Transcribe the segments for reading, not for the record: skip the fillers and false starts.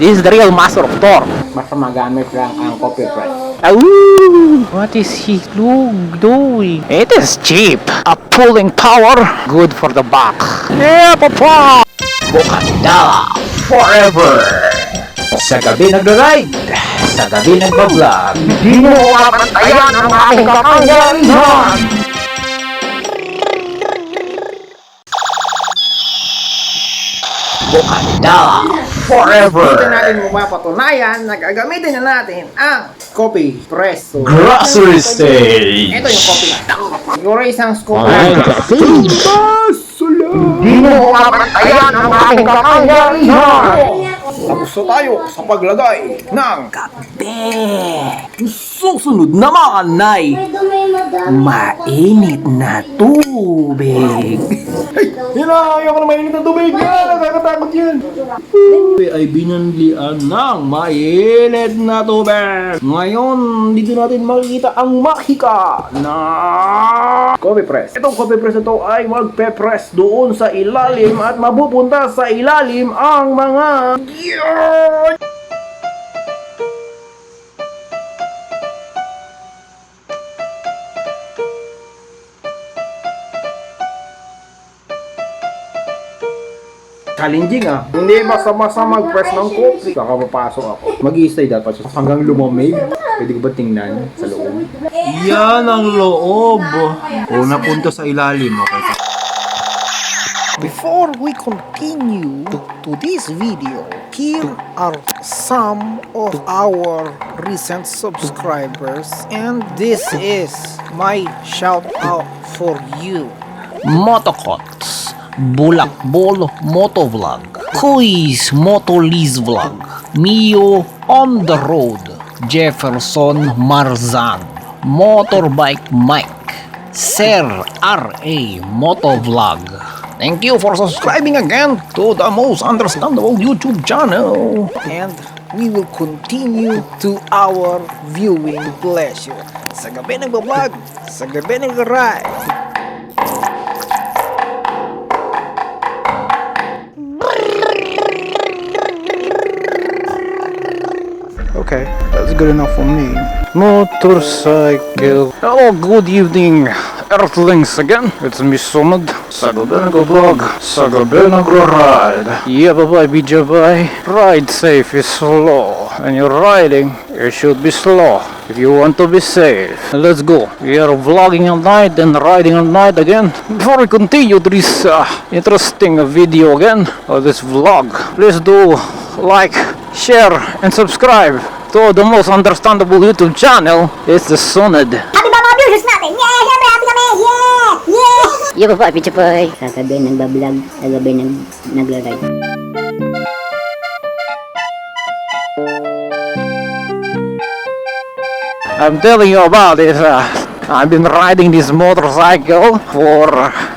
This is the real master of torque. Basta magamit lang ang copy press. Ooh, what is he doing? It is cheap. A pulling power, good for the back. Yeah, papa! Bukanda forever! Sa Gabi Nag-Ri-Ride, sa Gabi Nag-Vlo-Vlog, hindi mo mapantayan ang aking kapangyarihan! Bukanda forever! Dito natin mapapatunayan na gagamitin na natin ang copy press. So, Grocery stage! ito yung copy. Siguro isang scoop Ay, lang. hindi mo mapantayan ang aking kapangyarihan! Tapos na tayo sa paglagay ng kape. Susunod naman ay mainit na tubig. Yan na! Ayoko na mainit na tubig! Yan! Nakakatakot yan! Ay binanlian ng mainit na tubig. Ngayon, dito natin makikita ang makika na coffee press. Itong coffee press na ito ay magpe-press doon sa ilalim at mapupunta sa ilalim ang mga challenging ah. Hindi basta-basta mag-press ng coffee. Saka papasok ako. Mag-i-stay dapat siya hanggang lumamig. Pwede ko ba tingnan sa loob? Yan ang loob. O napunta sa ilalim. Okay. Before we continue to this video, here are some of our recent subscribers and this is my shout out for you. Motocots, Bulakbol Motovlog, Kuis Motoliz Vlog, Mio on the Road, Jefferson Marzan, Motorbike Mike, Sir R.A. Motovlog. Thank you for subscribing again to the most understandable YouTube channel. And we will continue to our viewing pleasure. Sa Gabi Nag-Vlo-Vlog, sa Gabi Nag-Ri-Ride. Okay, that's good enough for me. Motorcycle. Hello, good evening, Earthlings again. It's me Sumad. Sa Gabi Nag-Vlog, sa Gabi Nag-Ri-Ride. Yeah, bye-bye, bijabay. Ride safe is slow. When you're riding, you should be slow if you want to be safe. Let's go. We are vlogging all night and riding all night again. Before we continue this interesting video again, or this vlog, please do like, share, and subscribe to the most understandable YouTube channel. It's the Sunad. Happy ba mga viewers natin? Yeah! Siyempre, happy kami! Yeah! Yeah! Yo po, Picha Poy! Sa Gabi Nag-Vlo-Vlog, sa Gabi Nag-Ri-Ride. I'm telling you about this. I've been riding this motorcycle for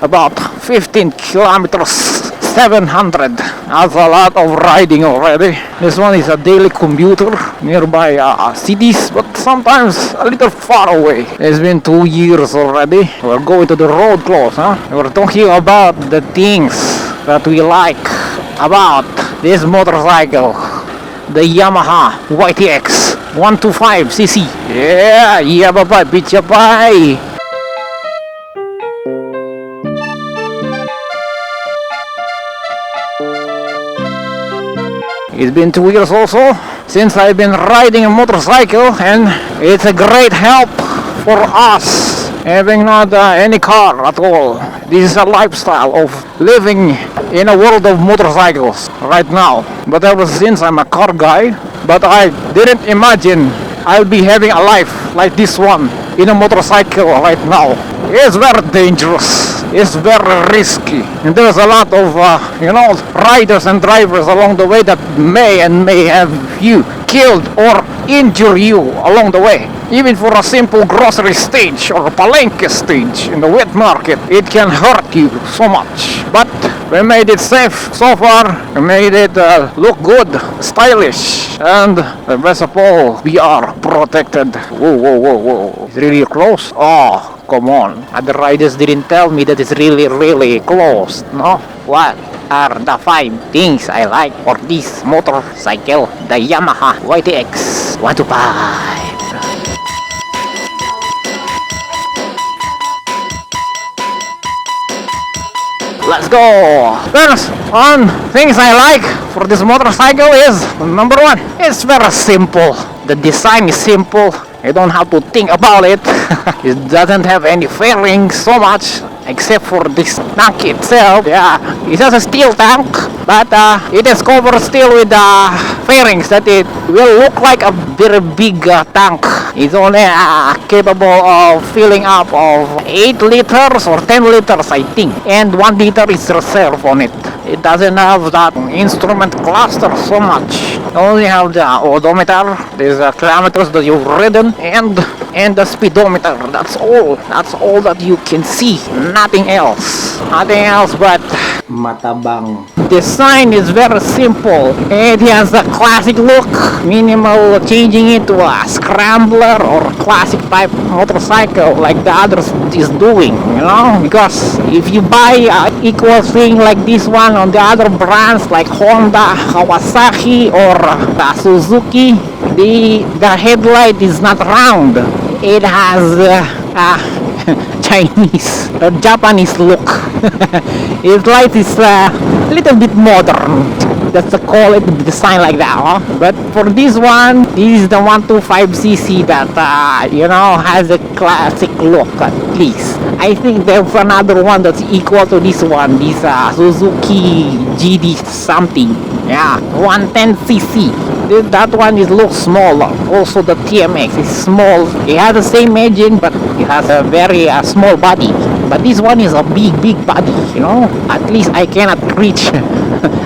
about 15 kilometers. 700. That's a lot of riding already. This one is a daily commuter nearby cities, but sometimes a little far away. It's been 2 years already. We're going to the road close, huh? We're talking about the things that we like about this motorcycle. The YAMAHA YTX 125cc. Yeah, yeah, bye-bye, bitch, bye. It's been 2 years also since I've been riding a motorcycle, and it's a great help for us having not any car at all. This is a lifestyle of living in a world of motorcycles right now. But ever since I'm a car guy, but I didn't imagine I'll be having a life like this one in a motorcycle right now. It's very dangerous. It's very risky, and there's a lot of riders and drivers along the way that may have you killed or injure you along the way. Even for a simple grocery stage or a palenque stage in the wet market, it can hurt you so much. But we made it safe so far. We made it look good, stylish, and the best of all, we are protected. Whoa, whoa, whoa, whoa! It's really close. Oh, come on. Other riders didn't tell me that it's really close. No? What? are the 5 things I like for this motorcycle, the Yamaha YTX 125. Let's go! First, one things I like for this motorcycle is, number 1, it's very simple. The design is simple. You don't have to think about it. It doesn't have any fairing so much, except for this tank itself. Yeah, it has a steel tank, but it is covered still with fairings that it will look like a very big tank. It's only capable of filling up of 8 liters or 10 liters, I think, and 1 liter is reserved on it. It doesn't have that instrument cluster so much. You only have the odometer, there's kilometers that you've ridden, and the speedometer. That's all. That's all that you can see. Nothing else. Nothing else but Matabang. design is very simple. It has a classic look, minimal changing it to a scrambler or classic type motorcycle like the others is doing, you know, because if you buy equal thing like this one on the other brands like Honda, Kawasaki or Suzuki, the headlight is not round. It has Chinese or Japanese look. Its light is a little bit modern. That's the call it, the design like that, huh? But for this one, this is the 125cc that you know, has a classic look at least. I think there's another one that's equal to this one, this Suzuki GD something. Yeah, 110cc. That one looks smaller. Also the TMX is small. It has the same engine, but it has a very small body. But this one is a big body, you know. At least I cannot reach.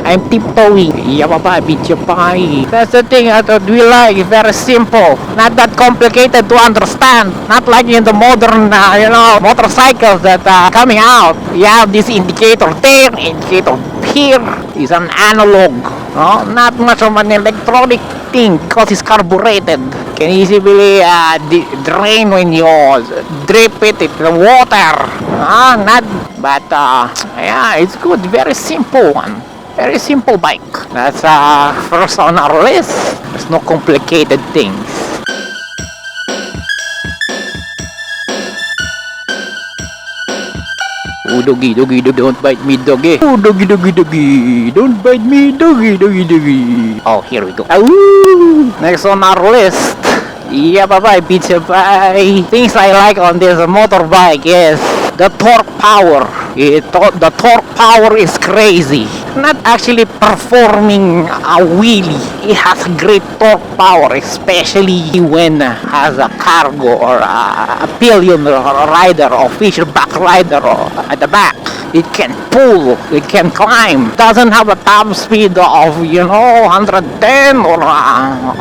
I'm tiptoeing. That's the thing that we like. Very simple. Not that complicated to understand. Not like in the modern, you know, motorcycles that are coming out. You have this indicator there, indicator here. It's an analog. No? Not much of an electronic thing because it's carbureted. Can easily drain when you drip it in the water. Not, but yeah, it's good. Very simple one. Very simple bike. That's first on our list. There's no complicated things. Oh, doggy, don't bite me, doggy. Oh, doggy, don't bite me, doggy. Oh, here we go. Ooh. Next on our list. Yeah, bye-bye, pizza bye. Things I like on this motorbike is the torque power. The torque power is crazy. Not actually performing a wheelie. It has great torque power, especially when has a cargo or a pillion rider or fisherback rider at the back. It can pull, it can climb. Doesn't have a top speed of, you know, 110 or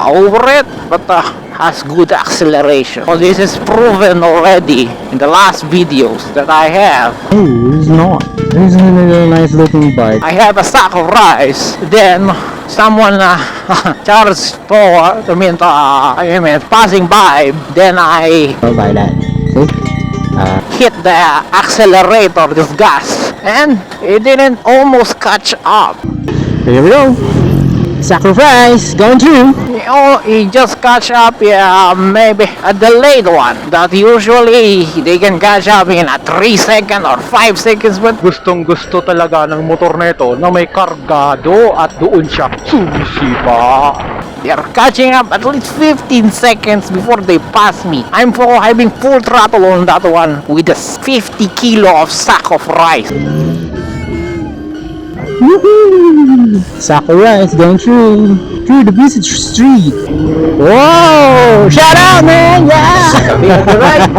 over it, but has good acceleration. So this is proven already in the last videos that I have. Oh, it's not. This is a really nice looking bike. I have a sack of rice, then someone charged for, I mean, passing by, then I Buy that. See? hit the accelerator, this gas, and it didn't almost catch up. Here we go. Sacrifice going through. You know, it just catch up, yeah, maybe a delayed one that usually they can catch up in a 3 seconds or 5 seconds, but Gustong gusto talaga ng motor nito na may kargado at doon siya sumisipa. they're catching up at least 15 seconds before they pass me. I'm having full throttle on that one with a 50 kilo of sack of rice. Woohoo! Sakurai is going through the busy street. Whoa! Shout out, man! Yeah! Gabi Nag-Ri-Ride.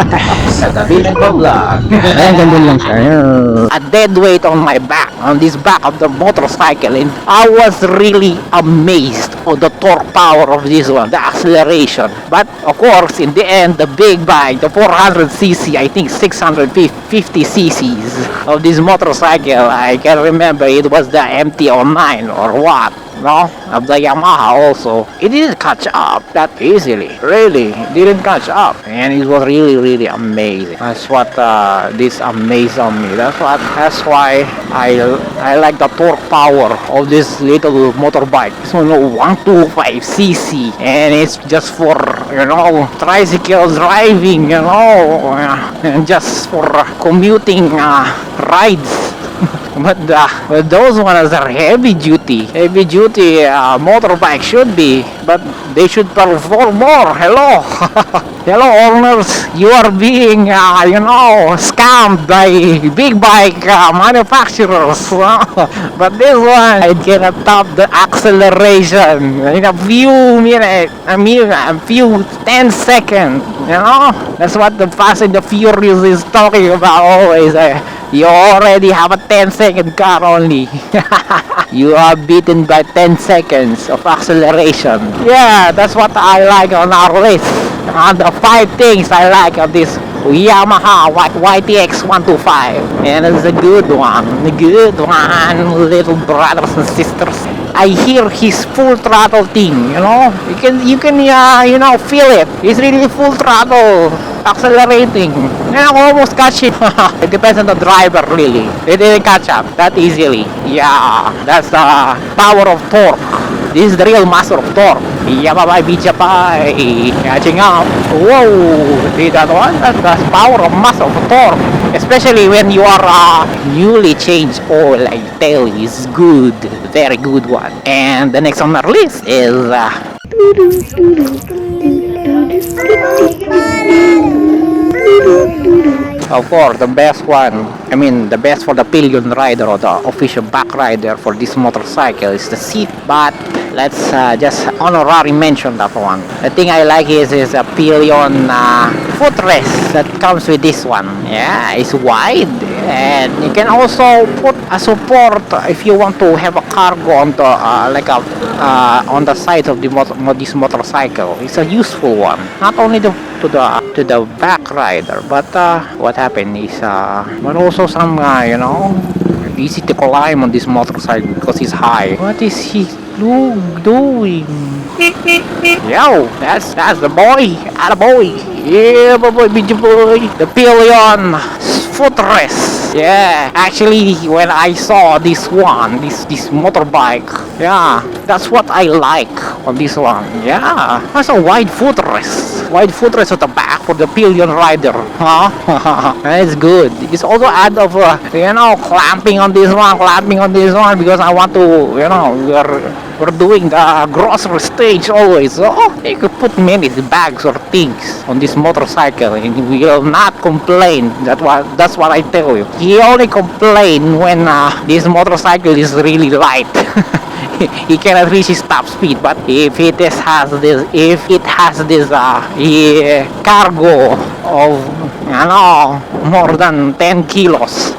Sa Gabi Nag-Vlo-Vlog. Ayan, ganda lang siya. A dead weight on my back, on this back of the motorcycle, and I was really amazed of the torque power of this one, the acceleration. But of course, in the end, the big bike, the 400cc, I think 650 cc's of this motorcycle, I can remember it was the MT-09 or what. no, of the Yamaha also. It didn't catch up that easily. Really, it didn't catch up, and it was really amazing. That's what this amazed on me. That's why I like the torque power of this little motorbike. It's only 125cc, and it's just for tricycle driving, and just for commuting rides. But those ones are heavy duty motorbike should be, but they should perform more. Hello. Hello owners, you are being scammed by big bike manufacturers. But this one, it cannot top the acceleration in a few minutes, a few 10 seconds. That's what the Fast and the Furious is talking about always. You already have a 10-second car only. You are beaten by 10 seconds of acceleration. Yeah, that's what I like on our list. And the 5 things I like of this Yamaha YTX 125. And it's a good one. Little brothers and sisters. I hear his full throttle thing, You can feel it. It's really full throttle accelerating. Almost catch him. It depends on the driver, really. They didn't catch up that easily. Yeah, that's the power of torque. This is the real master of torque. Yamaha YTX catching up. Whoa, see that one? That's the power of master of torque. Especially when you are newly changed oil, I tell you, it's good, very good one. And the next on our list is of course, the best one, the best for the pillion rider or the official back rider for this motorcycle is the seat. But let's just honorary mention that one. The thing I like is a pillion footrest that comes with this one. Yeah, it's wide, and you can also put a support if you want to have a cargo on the on the side of this motorcycle. It's a useful one, not only to the back rider, but what happened is but also some easy to climb on this motorcycle because it's high. What is he doing? Yo, that's the boy. Attaboy. Yeah, boy, the pillion footrest. Yeah, actually, when I saw this one, this motorbike, yeah, that's what I like on this one. Yeah, that's a wide footrest at the back for the pillion rider. It's good. It's also add of clamping on this one because I want to we're doing the grocery stage always, so you could put many bags or things on this motorcycle and we will not complain. That's what I tell you. He only complain when this motorcycle is really light. He cannot reach his top speed, but if it has this cargo of more than 10 kilos,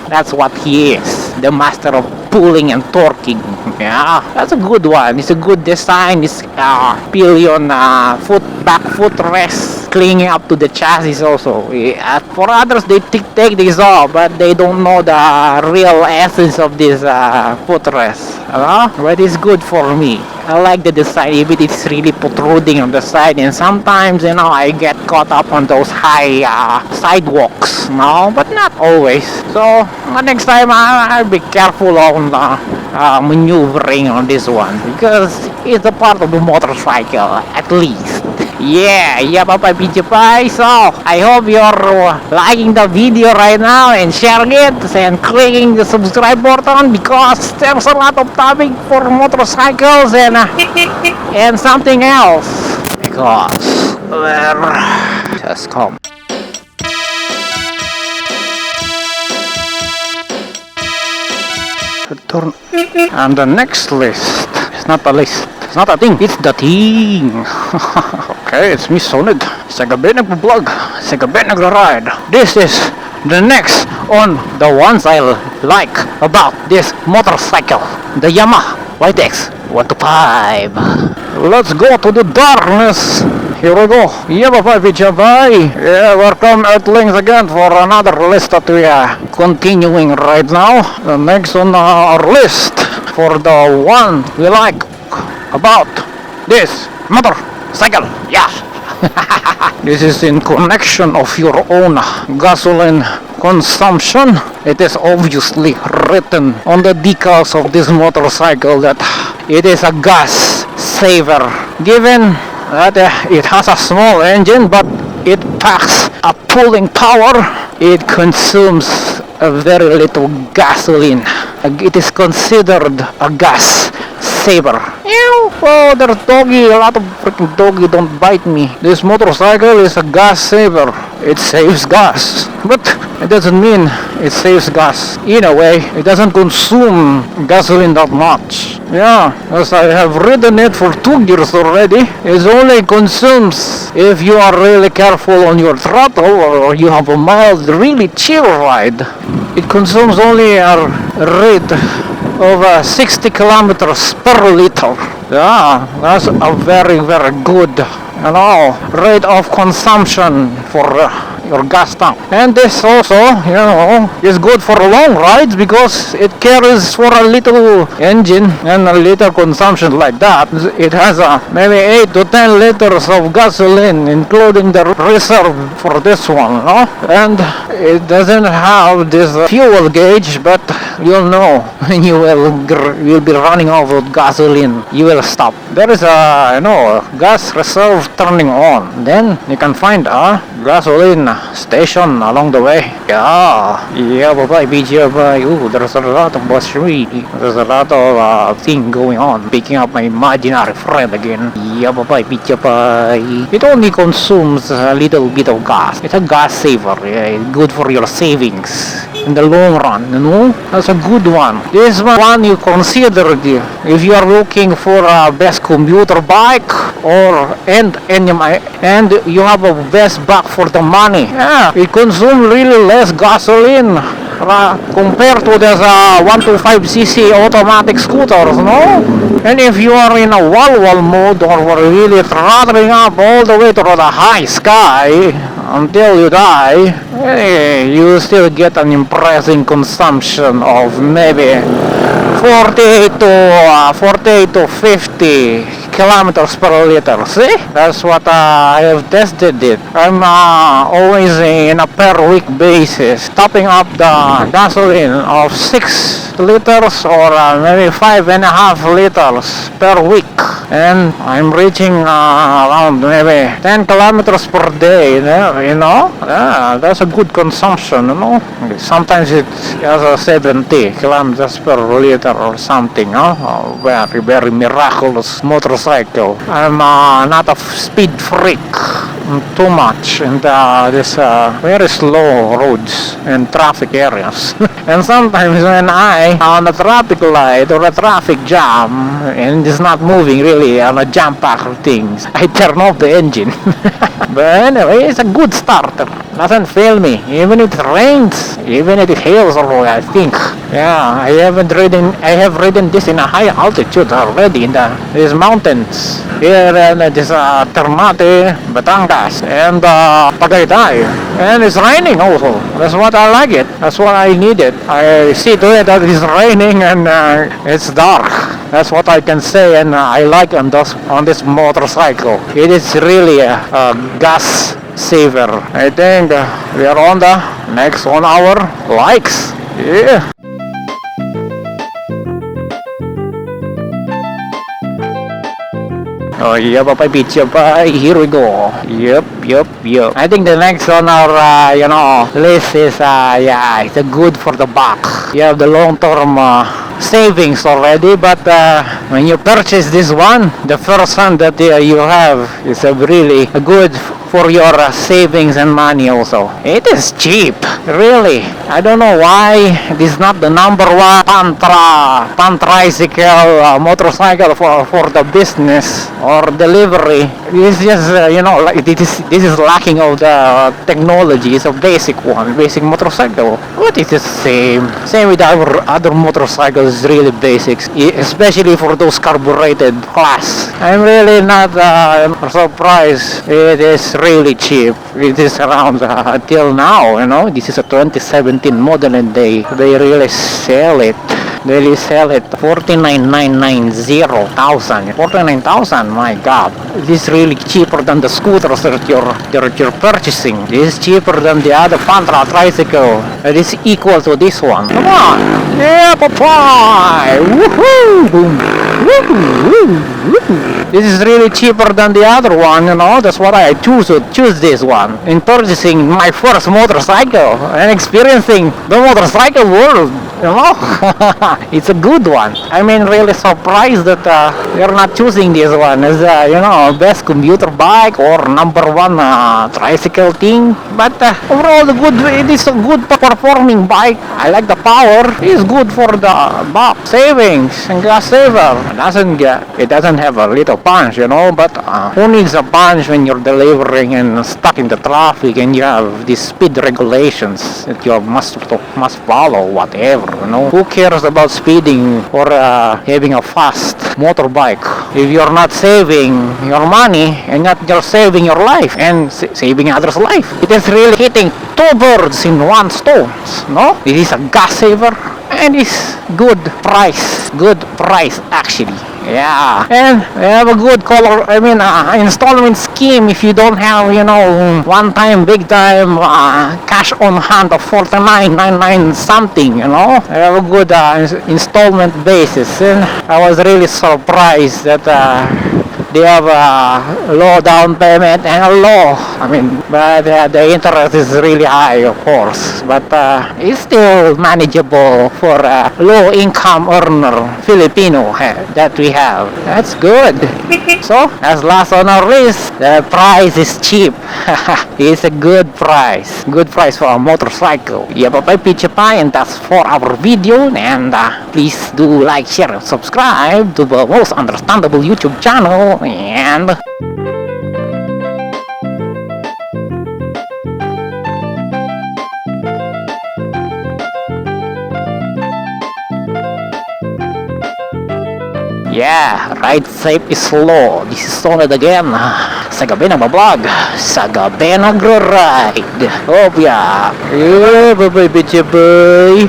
that's what he is, the master of pulling and torquing. Yeah, that's a good one. It's a good design. It's pillion back footrest clinging up to the chassis also. For others, they take this off, but they don't know the real essence of this footrest. But it's good for me. I like the design, even it's really protruding on the side, and sometimes I get caught up on those high sidewalks, but not always. So next time I'll be careful on maneuvering on this one because it's a part of the motorcycle at least. Yeah, bye. So I hope you're liking the video right now and sharing it and clicking the subscribe button because there's a lot of topic for motorcycles and something else because just come. Turn. And the next list, it's not a list, it's not a thing, it's the thing. Okay, it's me Solid. Sa Gabi Nag-Vlo-Vlog, sa Gabi Nag-Ri-Ride. This is the next on the ones I like about this motorcycle, the Yamaha YTX 125. Let's go to the darkness. Here we go. Yeah, welcome Earthlings again for another list that we are continuing right now. The next on our list for the one we like about this motorcycle. Yeah. This is in connection of your own gasoline consumption. It is obviously written on the decals of this motorcycle that it is a gas saver. Given that it has a small engine but it packs a pulling power, it consumes a very little gasoline. It is considered a gas saver. Oh, there's doggy. A lot of freaking doggy don't bite me. This motorcycle is a gas saver. It saves gas, but it doesn't mean it saves gas. In a way, it doesn't consume gasoline that much. Yeah, as I have ridden it for 2 years already. It only consumes if you are really careful on your throttle or you have a mild, really chill ride. It consumes only a rate of 60 kilometers per liter. Yeah, that's a very, very good, rate of consumption for your gas tank. And this also, is good for long rides because it carries for a little engine and a little consumption like that. It has maybe 8 to 10 liters of gasoline, including the reserve for this one, no? And it doesn't have this fuel gauge, but you'll know when you will be running out of gasoline. You will stop. There is a gas reserve turning on. Then you can find a gasoline station along the way. Yeah, bye-bye, bye. Ooh, there's a lot of bushry. There's a lot of thing going on. Picking up my imaginary friend again. Yeah, bye-bye, bye. It only consumes a little bit of gas. It's a gas saver. Yeah, it's good for your savings in the long run, That's a good one. This one you consider if you are looking for a best commuter bike and you have a best bike for the money. Yeah, it consumes really less gasoline compared to this 125cc automatic scooters, no? And if you are in a wall mode or really throttling up all the way to the high sky until you die, you still get an impressive consumption of maybe 48 to 50 kilometers per liter. See? That's what I have tested it. I'm always in a per week basis topping up the gasoline of 6 liters or maybe 5.5 liters per week, and I'm reaching around maybe 10 kilometers per day. That's a good consumption. Sometimes it has a 70 kilometers per liter or something. Very, very miraculous motorcycle. I'm not a speed freak too much in this very slow roads and traffic areas. And sometimes when I on a traffic light or a traffic jam and it's not moving really on a jam pack or things, I turn off the engine. But anyway, it's a good starter. Doesn't fail me, even if it rains, even if it hails already, I think. Yeah, I have ridden this in a high altitude already in these mountains here in this Ternate, Batangas, and Tagaytay. And it's raining also. That's what I like it. That's what I needed. I see to it that it's raining and it's dark. That's what I can say, and I like on this motorcycle. It is really a gas saver. I think we are on the next 1 hour likes. Yeah. Oh yeah, bye. Here we go. Yep. I think the next on our list is it's a good for the back. You have the long-term savings already, but when you purchase this one, the first one that you have is a really good for your savings and money also. It is cheap, really. I don't know why this is not the number one tricycle motorcycle for the business or delivery. It's just this is lacking of the technology. It's a basic motorcycle, but it is same with our other motorcycles. Really basics, especially for those carbureted class. I'm really not surprised. It is really cheap. It is around till now, this is a 2017 model and they really sell it They sell it 49,990,000. 49,000, my God. This is really cheaper than the scooters that you're purchasing. This is cheaper than the other Pantra tricycle. It is equal to this one. Come on. Yeah, Popeye. Woohoo. Boom. This is really cheaper than the other one, you know. That's why I choose this one in purchasing my first motorcycle and experiencing the motorcycle world, you know. It's a good one. I mean, really surprised that you're not choosing this one as you know, best commuter bike or number one tricycle thing. But overall, it is a good performing bike. I like the power. It's good for the buck savings and gas saver. It doesn't have a little punch, you know. But who needs a punch when you're delivering and stuck in the traffic and you have these speed regulations that you must follow, whatever, you know. Who cares about speeding or having a fast motorbike if you're not saving your money and not just saving your life and saving others' life? It is really hitting two birds in one stone, no? It is a gas saver and it's good price actually. Yeah, and we have a good installment scheme if you don't have, you know, one time big time cash on hand of 49.99 something, you know. We have a good installment basis, and I was really surprised that they have a low down payment and a low, but the interest is really high, of course, but it's still manageable for a low income earner Filipino that we have. That's good. So, as last on our list, the price is cheap. It's a good price for a motorcycle. Yabapay Pichapay, and that's for our video, and please do like, share, and subscribe to the most understandable YouTube channel. And yeah, ride safe is slow. This is Sonad again sa Gabi Nag-Vlo-Vlog, sa Gabi Nag-Ri-Ride. Oh yeah, bye bitch boy.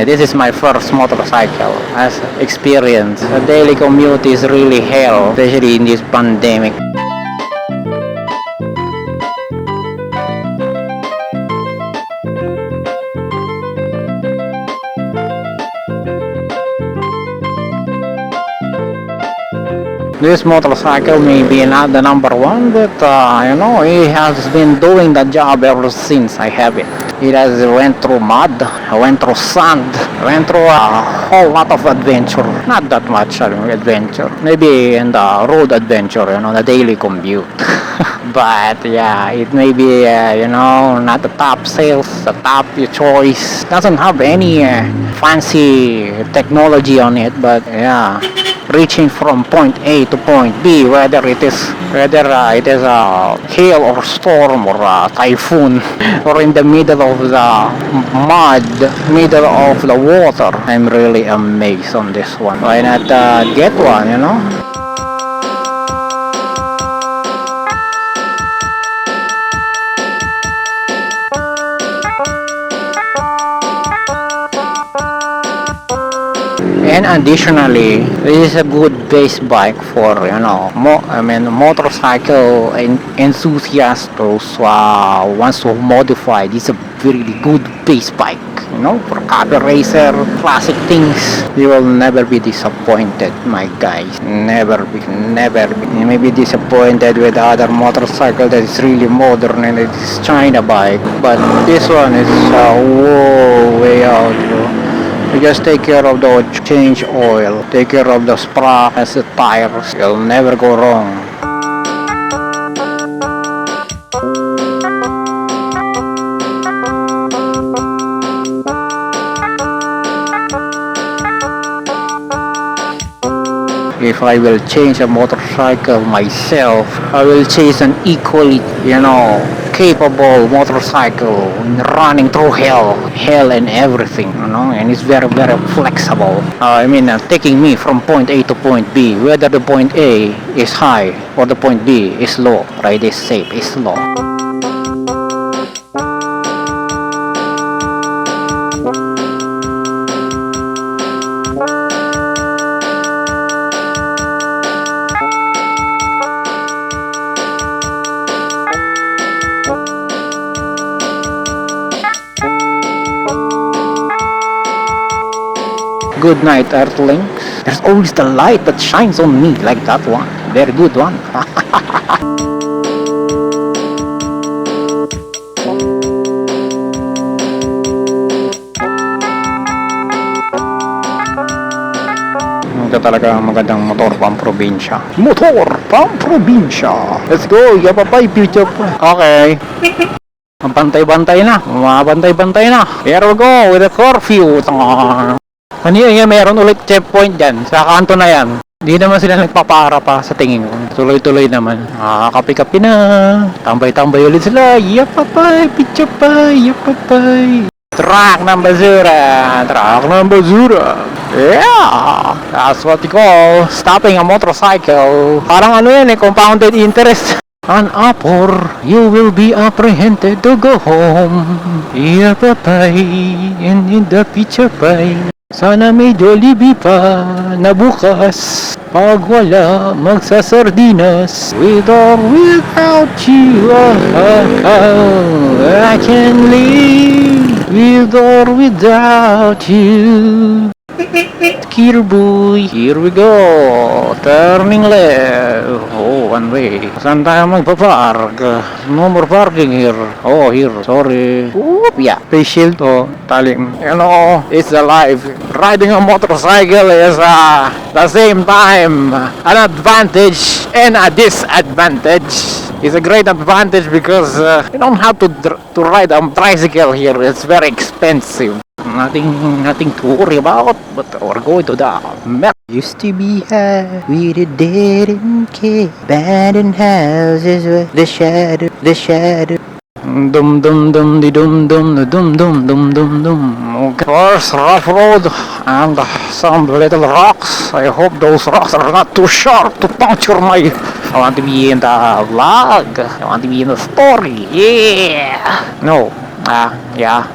This is my first motorcycle as experience. The daily commute is really hell, especially in this pandemic. This motorcycle may be not the number one, but you know, it has been doing the job ever since I have it. It has went through mud, went through sand, went through a whole lot of adventure. Not that much adventure. Maybe in the road adventure, you know, the daily commute. But yeah, it may be, you know, not the top sales, the top choice. Doesn't have any fancy technology on it, but yeah, reaching from point A to point B, whether it is a hail or storm or a typhoon or in the middle of the mud, middle of the water. I'm really amazed on this one. Why not get one, you know? And additionally, this is a good base bike for, you know, motorcycle enthusiasts who wants to modify. This is a really good base bike, you know, for copy racer, classic things. You will never be disappointed, my guys. Never be. You may be disappointed with other motorcycle that is really modern and it is China bike, but this one is way out, bro. You just take care of the change oil, take care of the sprockets, the tires, you'll never go wrong. If I will change a motorcycle myself, I will chase an equally, you know, capable motorcycle running through hell and everything, you know, and it's very flexible. Taking me from point A to point B, whether the point A is high or the point B is low, ride is safe, is slow. Good night, Earthlings. There's always the light that shines on me like that one. Very good one. Ito talaga magandang motor pang probinsya. Motor pang probinsya. Let's go, yapapay, future. Okay. Ang bantay-bantay na. Mabantay-bantay na. Here we go with the curfew. Kanina yan, mayroon ulit checkpoint dyan. Sa kanto na yan. Hindi naman sila nagpapara pa sa tingin ko. Tuloy-tuloy naman. Kapi-kapi na. Tambay-tambay ulit sila. Yapapay, pichapay, yapapay. Truck ng basura. Truck ng basura. Yeah! That's what you call stopping a motorcycle. Parang ano yan compounded interest. An apor, you will be apprehended to go home. Yapapay, and in the pichapay. Sana may Jollibee pa na bukas. Pag wala, magsasardinas. With or without you, I can live. With or without you. Kirboy, here we go. Turning left. Oh, one way. Saan tayo magpapark? No more parking here. Oh, here. Sorry. Oop, yeah. Face shield. Oh, talim. You know, it's alive. Riding a motorcycle is the same time an advantage and a disadvantage. It's a great advantage because you don't have to ride a tricycle here. It's very expensive. Nothing to worry about, but we're going to the map. Used to be high, we didn't care. Abandoned houses with the shadow. Dum dum dum di dum dum dum dum dum dum dum. Okay. First rough road and some little rocks. I hope those rocks are not too sharp to puncture my. I want to be in the vlog. I want to be in the story. Yeah. No. Yeah.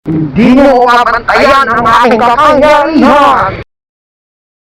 Hindi mo mabantayan ang aking kapangyarihan!